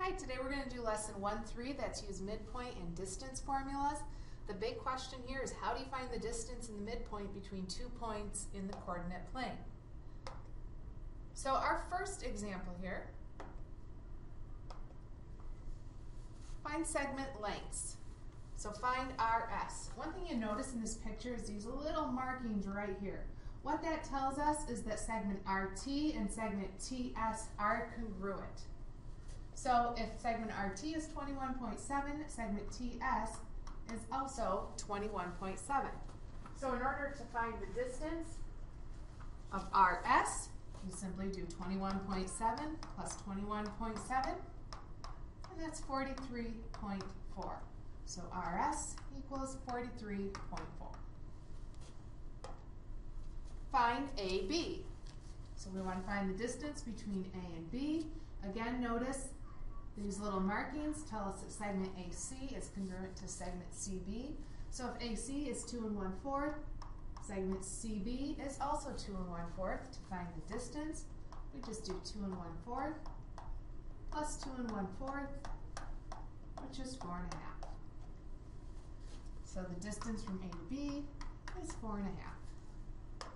Hi, today we're going to do lesson 1-3 that's use midpoint and distance formulas. The big question here is how do you find the distance in the midpoint between 2 points in the coordinate plane? So our first example here, find segment lengths. So find RS. One thing you notice in this picture is these little markings right here. What that tells us is that segment RT and segment TS are congruent. So if segment RT is 21.7, segment TS is also 21.7. So in order to find the distance of RS, you simply do 21.7 plus 21.7, and that's 43.4. So RS equals 43.4. Find AB. So we want to find the distance between A and B. Again, notice these little markings tell us that segment AC is congruent to segment CB. So if AC is 2 1/4, segment CB is also 2 1/4. To find the distance, we just do 2 1/4 plus 2 1/4, which is 4 1/2. So the distance from A to B is 4 1/2.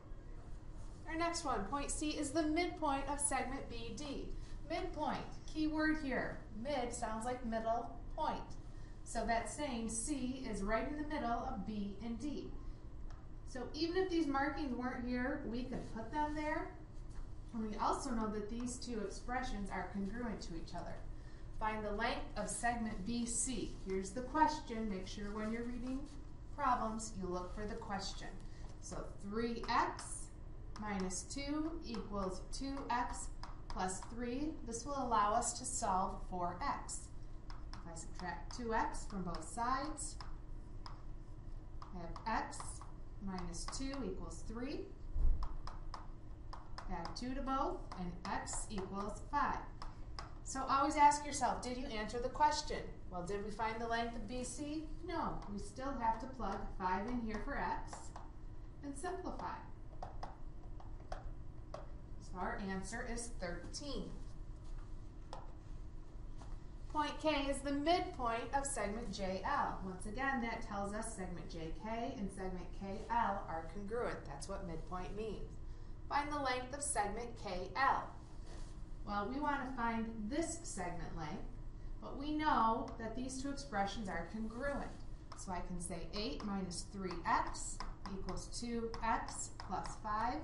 Our next one, point C, is the midpoint of segment BD. Midpoint, key word here. Mid sounds like middle, point. So that's saying C is right in the middle of B and D. So even if these markings weren't here, we could put them there. And we also know that these two expressions are congruent to each other. Find the length of segment BC. Here's the question. Make sure when you're reading problems, you look for the question. So 3x minus 2 equals 2x plus 3. This will allow us to solve for x. If I subtract 2x from both sides, I have x minus 2 equals 3. Add 2 to both, and x equals 5. So always ask yourself, did you answer the question? Well, did we find the length of BC? No, we still have to plug 5 in here for x and simplify. So our answer is 13. Point K is the midpoint of segment JL. Once again, that tells us segment JK and segment KL are congruent. That's what midpoint means. Find the length of segment KL. Well, we want to find this segment length, but we know that these two expressions are congruent. So I can say 8 minus 3x equals 2x plus 5.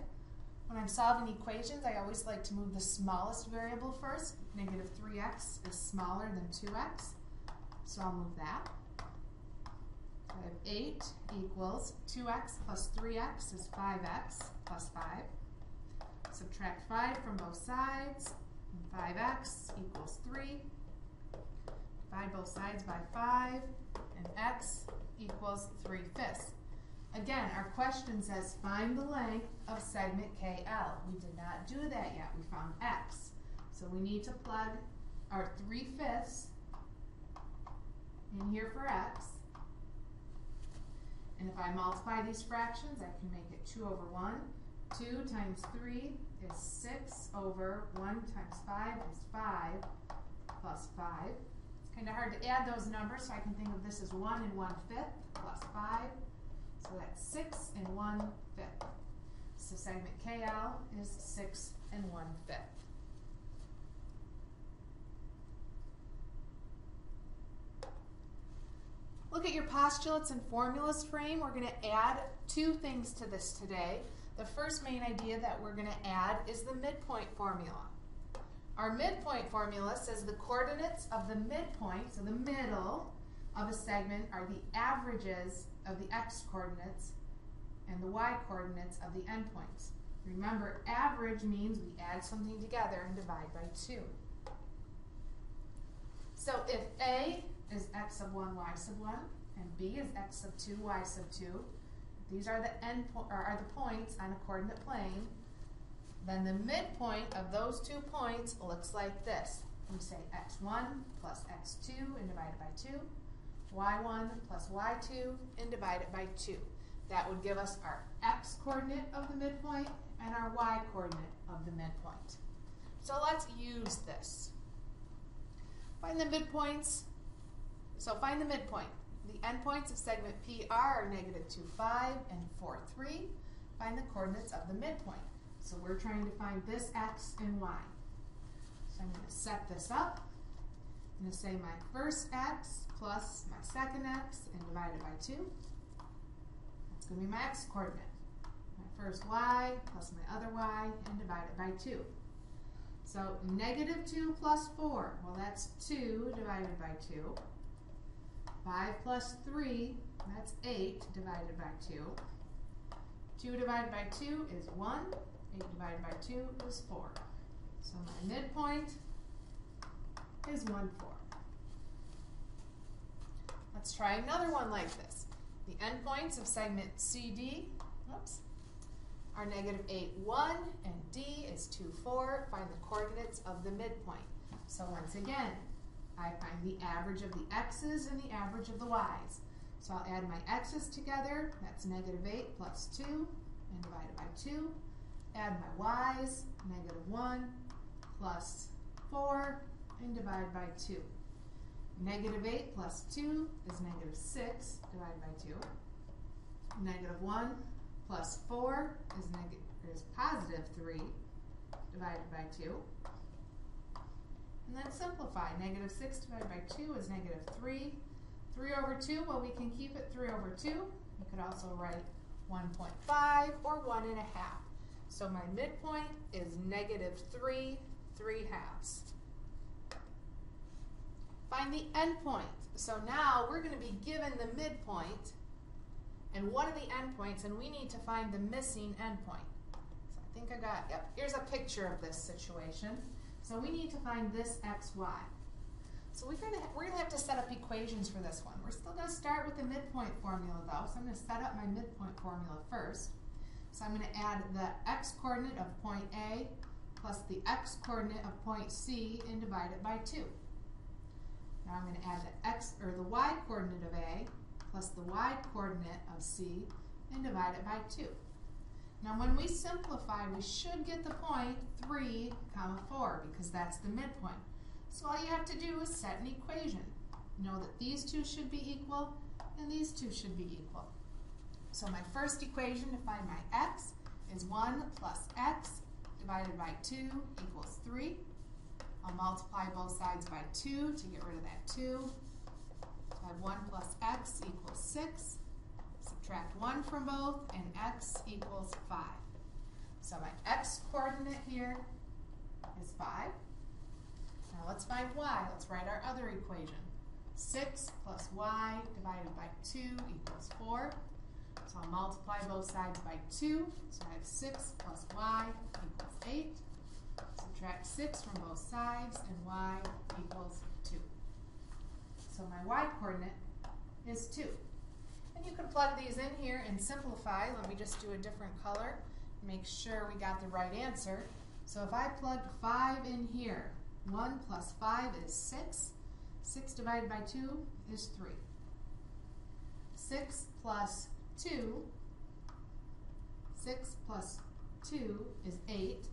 When I'm solving equations, I always like to move the smallest variable first. Negative 3x is smaller than 2x, so I'll move that. So I have 8 equals 2x plus 3x is 5x plus 5. Subtract 5 from both sides, and 5x equals 3. Divide both sides by 5, and x equals 3/5. Again, our question says find the length of segment KL. We did not do that yet. We found x. So we need to plug our 3/5 in here for x. And if I multiply these fractions, I can make it 2 over 1. 2 times 3 is 6 over 1 times 5 is 5 plus 5. It's kind of hard to add those numbers, so I can think of this as 1 1/5 plus 5. So that's 6 1/5. So segment KL is 6 1/5. Look at your postulates and formulas frame. We're going to add 2 things to this today. The first main idea that we're going to add is the midpoint formula. Our midpoint formula says the coordinates of the midpoint, so the middle of a segment, are the averages of the x coordinates and the y coordinates of the endpoints. Remember, average means we add something together and divide by 2. So if A is x sub 1, y sub 1, and B is x sub 2, y sub 2, these are the points on a coordinate plane, then the midpoint of those 2 points looks like this. We say x1 plus x2 and divide it by 2. y1 plus y2 and divide it by 2. That would give us our x coordinate of the midpoint and our y coordinate of the midpoint. So let's use this. If Find the midpoints. So find the midpoint. The endpoints of segment PR are -2, 5 and 4, 3. Find the coordinates of the midpoint. So we're trying to find this x and y. So I'm going to set this up. I'm going to say my first x plus my second x and divide it by 2. That's going to be my x coordinate. My first y plus my other y and divide it by 2. So -2 plus 4, well that's 2 divided by 2. 5 plus 3, that's 8 divided by 2. 2 divided by 2 is 1. 8 divided by 2 is 4. So my midpoint is 1, 4. Let's try another one like this. The endpoints of segment CD are -8, 1, and D is 2, 4. Find the coordinates of the midpoint. So once again, I find the average of the x's and the average of the y's. So I'll add my x's together. That's -8 plus 2 and divide it by 2. Add my y's, -1 plus 4 and divide by 2. -8 plus 2 is -6 divided by 2. -1 plus 4 is +3 divided by 2. And then simplify. -6 divided by 2 is -3. 3 over 2, well, we can keep it 3 over 2. You could also write 1.5 or 1.5. So my midpoint is -3, 3/2. Find the endpoint. So now we're going to be given the midpoint and one of the endpoints, and we need to find the missing endpoint. So I think I got, yep, here's a picture of this situation. So we need to find this x, y. So we're going to have to set up equations for this one. We're still going to start with the midpoint formula though, so I'm going to set up my midpoint formula first. So I'm going to add the x coordinate of point A plus the x coordinate of point C and divide it by 2. Now I'm going to add the y coordinate of A plus the y coordinate of C and divide it by 2. Now when we simplify, we should get the point 3, 4 because that's the midpoint. So all you have to do is set an equation. Know that these two should be equal and these two should be equal. So my first equation to find my x is 1 plus x divided by 2 equals 3. I'll multiply both sides by 2 to get rid of that 2. So I have 1 plus x equals 6. Subtract 1 from both, and x equals 5. So my x coordinate here is 5. Now let's find y. Let's write our other equation. 6 plus y divided by 2 equals 4. So I'll multiply both sides by 2. So I have 6 plus y equals 8. Subtract 6 from both sides, and y equals 2. So my y coordinate is 2. And you can plug these in here and simplify. Let me just do a different color. Make sure we got the right answer. So if I plug 5 in here, 1 plus 5 is 6. 6 divided by 2 is 3. 6 plus 2, 6 plus 2 is 8.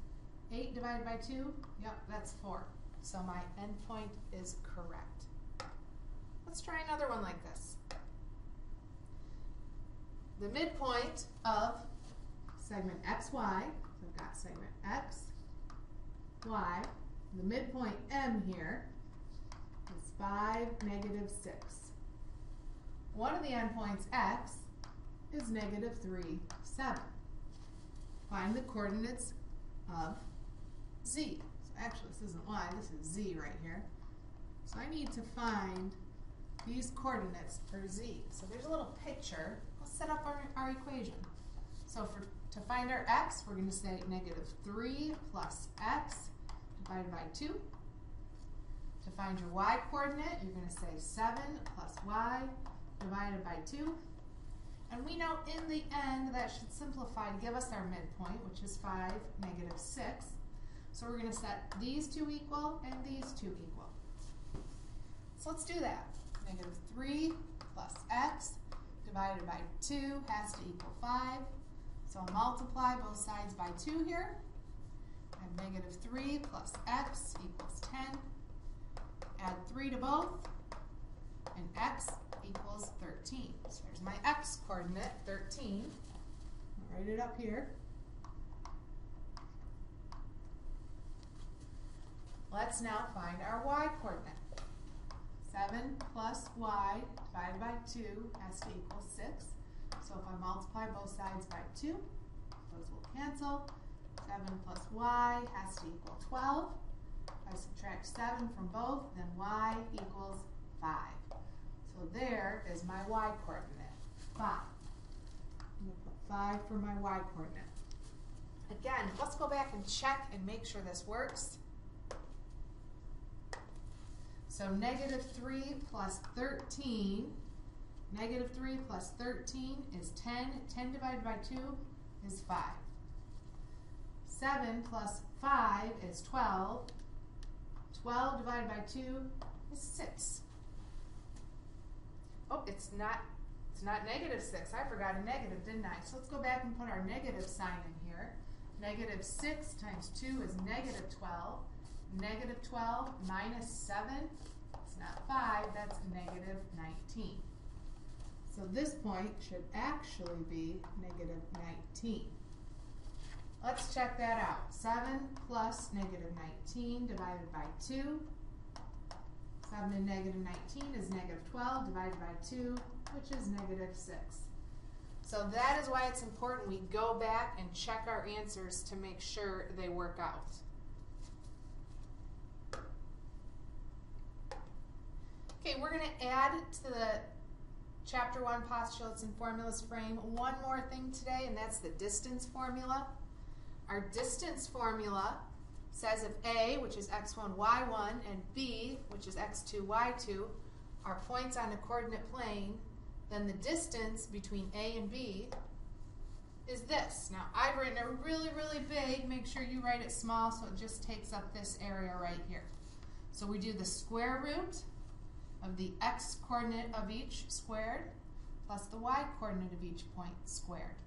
8 divided by 2, yep, that's 4. So my endpoint is correct. Let's try another one like this. The midpoint of segment XY, so I've got segment X, Y, the midpoint M here is 5, -6. One of the endpoints X is -3, 7. Find the coordinates of Z. So actually this isn't Y, this is Z right here. So I need to find these coordinates for Z. So there's a little picture. Let's set up our equation. So to find our x, we're going to say -3 plus x divided by 2. To find your y coordinate, you're going to say 7 plus y divided by 2. And we know in the end that should simplify to give us our midpoint, which is 5, -6. So we're going to set these two equal and these two equal. So let's do that. -3 plus x divided by 2 has to equal 5. So I'll multiply both sides by 2 here. I have -3 plus x equals 10. Add 3 to both, and x equals 13. So there's my x coordinate, 13. I'll write it up here. Let's now find our y coordinate. 7 plus y divided by 2 has to equal 6. So if I multiply both sides by 2, those will cancel. 7 plus y has to equal 12. If I subtract 7 from both, then y equals 5. So there is my y coordinate, 5. I'm going to put 5 for my y coordinate. Again, let's go back and check and make sure this works. So negative 3 plus 13, negative 3 plus 13 is 10. 10 divided by 2 is 5. 7 plus 5 is 12. 12 divided by 2 is 6. Oh, it's not negative 6. I forgot a negative, didn't I? So let's go back and put our negative sign in here. Negative 6 times 2 is negative 12. Negative 12 minus 7, it's not 5, that's negative 19. So this point should actually be negative 19. Let's check that out. 7 plus negative 19 divided by 2. 7 and negative 19 is negative 12 divided by 2, which is negative 6. So that is why it's important we go back and check our answers to make sure they work out. Okay, we're going to add to the Chapter 1 Postulates and Formulas frame one more thing today, and that's the distance formula. Our distance formula says if A, which is x1, y1, and B, which is x2, y2, are points on a coordinate plane, then the distance between A and B is this. Now, I've written it really, really big. Make sure you write it small so it just takes up this area right here. So we do the square root of the x coordinate of each squared plus the y coordinate of each point squared.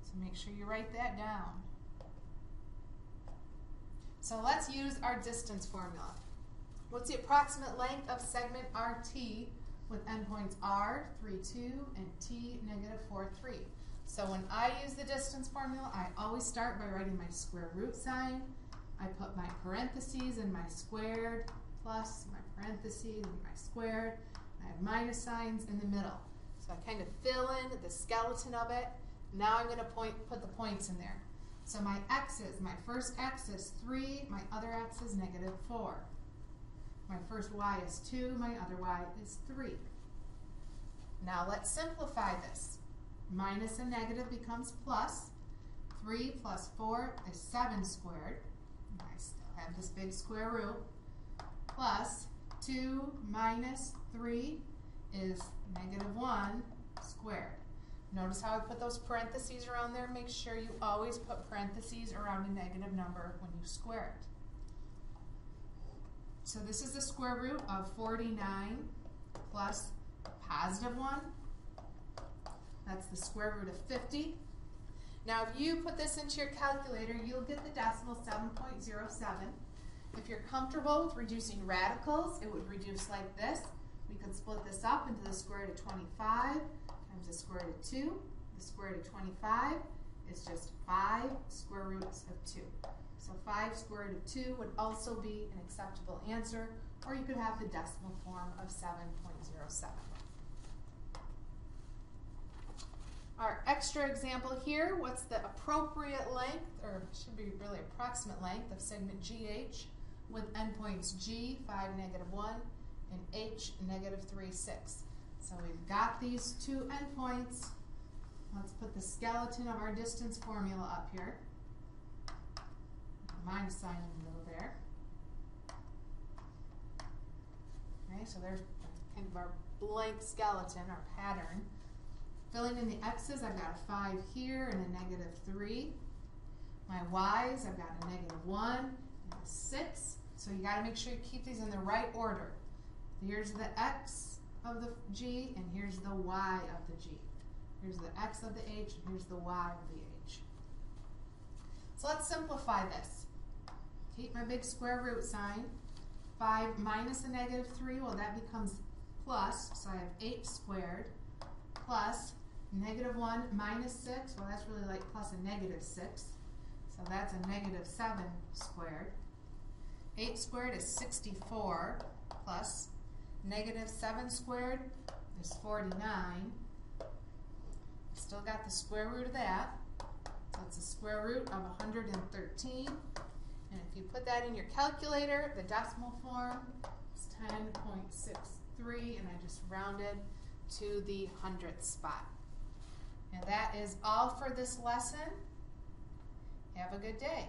So make sure you write that down. So let's use our distance formula. What's the approximate length of segment RT with endpoints R, 3, 2, and T, negative 4, 3? So when I use the distance formula, I always start by writing my square root sign. I put my parentheses and my squared plus my parentheses and my squared. I have minus signs in the middle. So I kind of fill in the skeleton of it. Now I'm going to put the points in there. So my x's, my first x is 3, my other x is negative 4. My first y is 2, my other y is 3. Now let's simplify this. Minus and negative becomes plus. 3 plus 4 is 7 squared. And I still have this big square root. Plus 2 minus 3 is negative 1 squared. Notice how I put those parentheses around there. Make sure you always put parentheses around a negative number when you square it. So this is the square root of 49 plus positive 1. That's the square root of 50. Now if you put this into your calculator, you'll get the decimal 7.07. If you're comfortable with reducing radicals, it would reduce like this. We could split this up into the square root of 25 times the square root of 2. The square root of 25 is just 5 square roots of 2. So 5 square root of 2 would also be an acceptable answer, or you could have the decimal form of 7.07. Our extra example here, what's the appropriate length, or should be really approximate length of segment GH with endpoints G, 5, negative 1, and H, negative 3, 6. So we've got these two endpoints. Let's put the skeleton of our distance formula up here. Minus sign in the middle there. Okay, so there's kind of our blank skeleton, our pattern. Filling in the x's, I've got a 5 here and a negative 3. My y's, I've got a negative 1 and a 6. So you got to make sure you keep these in the right order. Here's the x of the G, and here's the y of the G. Here's the x of the H, and here's the y of the H. So let's simplify this. Keep my big square root sign. 5 minus a negative 3, well, that becomes plus, so I have 8 squared, plus negative 1 minus 6, well, that's really like plus a negative 6, so that's a negative 7 squared. 8 squared is 64, plus negative 7 squared is 49. Still got the square root of that, so it's the square root of 113. And if you put that in your calculator, the decimal form is 10.63, and I just rounded to the hundredth spot. And that is all for this lesson. Have a good day.